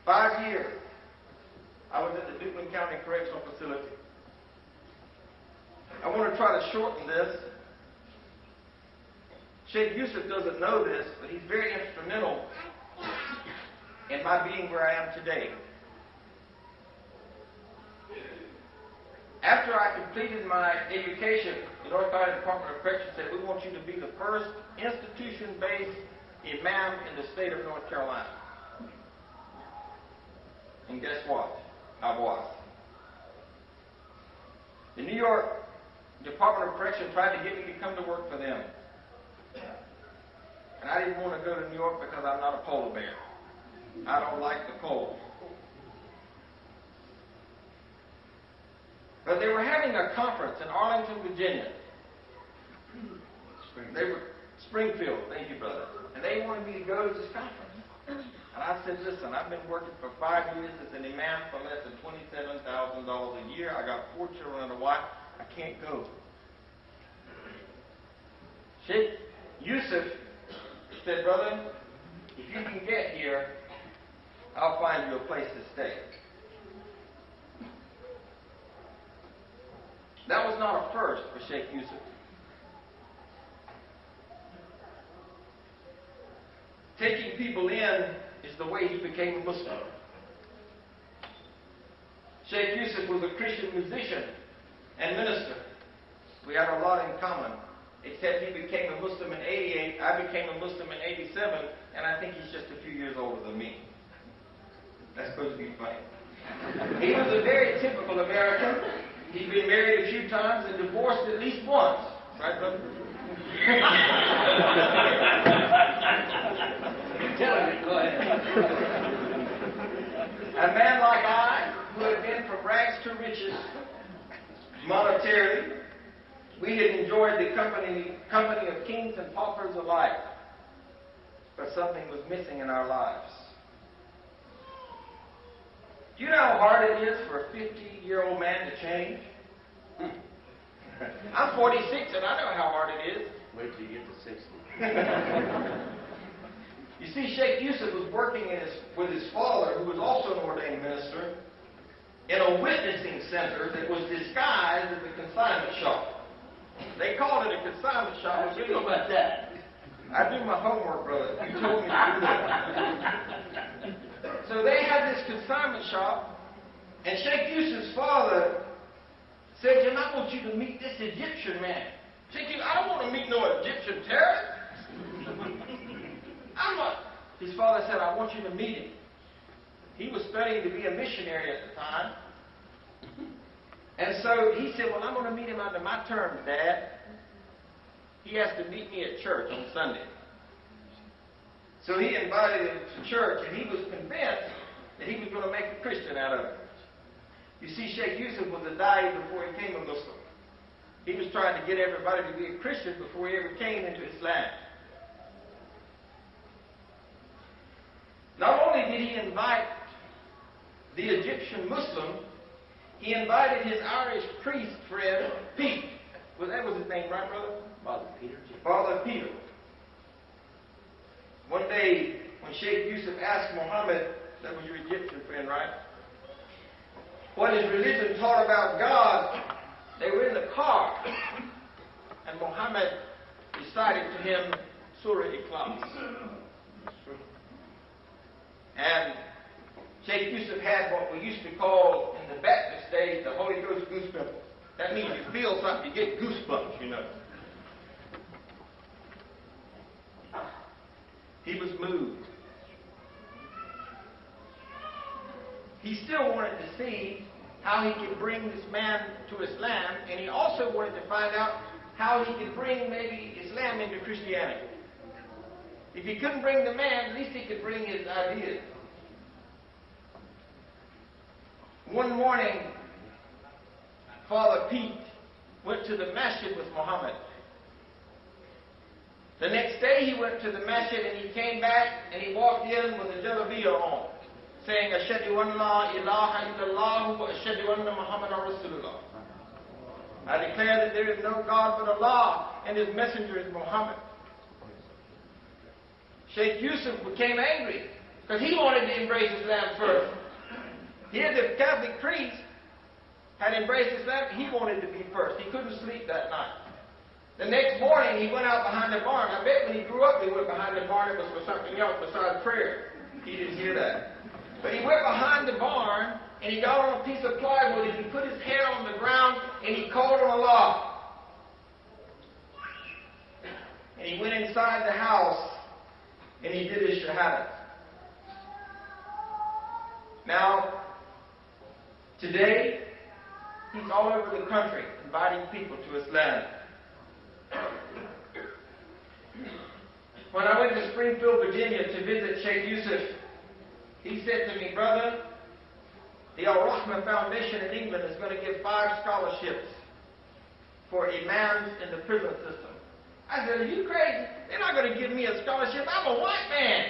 5 years, I was at the Duplin County Correctional Facility. I want to try to shorten this. Sheikh Yusuf doesn't know this, but he's very instrumental in my being where I am today. After I completed my education, the North Carolina Department of Corrections said, we want you to be the first institution-based imam in the state of North Carolina. And guess what? I was. The New York Department of Correction tried to get me to come to work for them. And I didn't want to go to New York because I'm not a polar bear. I don't like the cold. But they were having a conference in Arlington, Virginia. Springfield, thank you, brother. And they wanted me to go to this conference. And I said, listen, I've been working for 5 years as an imam for less than $27,000 a year. I got 4 children and a wife. I can't go. Sheikh Yusuf said, brother, if you can get here, I'll find you a place to stay. That was not a first for Sheikh Yusuf. Taking people in is the way he became a Muslim. Sheikh Yusuf was a Christian musician and minister. We had a lot in common, except he became a Muslim in 88, I became a Muslim in 87, and I think he's just a few years older than me. That's supposed to be funny. He was a very typical American. He'd been married a few times and divorced at least once. Right, brother? Tell me, go ahead. A man like I, who had been from rags to riches monetarily, we had enjoyed the company of kings and paupers alike. But something was missing in our lives. Do you know how hard it is for a 50-year-old man to change? I'm 46 and I know how hard it is. Wait till you get to 60. You see, Sheikh Yusuf was working with his father, who was also an ordained minister, in a witnessing center that was disguised as a consignment shop. They called it a consignment shop. What do you know about that? I do my homework, brother. You told me to do that. So they had this consignment shop, and Sheikh Yusuf's father said, Jim, I want you to meet this Egyptian man. Sheikh Yusuf, I don't want to meet no Egyptian terrorist. His father said, I want you to meet him. He was studying to be a missionary at the time. And so he said, well, I'm going to meet him under my terms, Dad. He has to meet me at church on Sunday. So he invited him to church, and he was convinced that he was going to make a Christian out of it. You see, Sheikh Yusuf was a da'i before he became a Muslim. He was trying to get everybody to be a Christian before he ever came into Islam. Not only did he invite the Egyptian Muslim, he invited his Irish priest friend, Pete. Well, that was his name, right, brother? Father Peter. Father Peter. One day, when Sheikh Yusuf asked Muhammad, that was your Egyptian friend, right? What his religion taught about God, they were in the car, and Muhammad recited to him Surah Ikhlas. And Sheikh Yusuf had what we used to call, in the Baptist days, the Holy Ghost goosebumps. That means you feel something, you get goosebumps, you know. He was moved. He still wanted to see how he could bring this man to Islam, and he also wanted to find out how he could bring maybe Islam into Christianity. If he couldn't bring the man, at least he could bring his ideas. One morning, Father Pete went to the masjid with Muhammad. The next day he went to the masjid and he came back and he walked in with a jalabiyah on, saying, Ashhadu an la ilaha illallah wa ashhadu anna Muhammadan Rasulullah. I declare that there is no God but Allah and His messenger is Muhammad. Sheikh Yusuf became angry Because he wanted to embrace Islam first. Here the Catholic priest had embraced Islam. He wanted to be first. He couldn't sleep that night. The next morning, he went out behind the barn. I bet when he grew up, he went behind the barn. It was for something else besides prayer. He didn't hear that. But he went behind the barn, and he got on a piece of plywood, and he put his head on the ground, and he called on Allah. And he went inside the house, and he did his shahada. Now, today, he's all over the country inviting people to Islam. When I went to Springfield, Virginia to visit Sheikh Yusuf, he said to me, brother, the Al-Rahmah Foundation in England is going to give 5 scholarships for imams in the prison system. I said, are you crazy? They're not going to give me a scholarship. I'm a white man.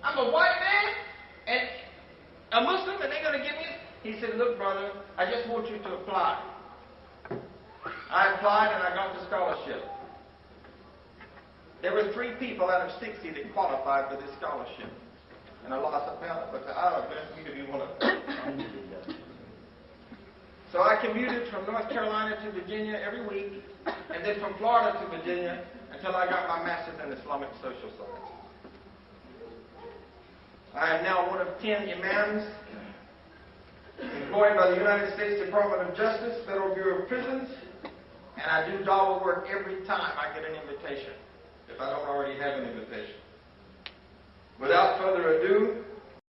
I'm a white man and a Muslim, and they're going to give me it? He said, look, brother, I just want you to apply. I applied and I got the scholarship. There were 3 people out of 60 that qualified for this scholarship. And Allah subhanahu wa ta'ala blessed me to be one of them. So I commuted from North Carolina to Virginia every week, and then from Florida to Virginia until I got my master's in Islamic social sciences. I am now one of 10 imams employed by the United States Department of Justice, Federal Bureau of Prisons, and I do dawah work every time I get an invitation, if I don't already have an invitation. Without further ado,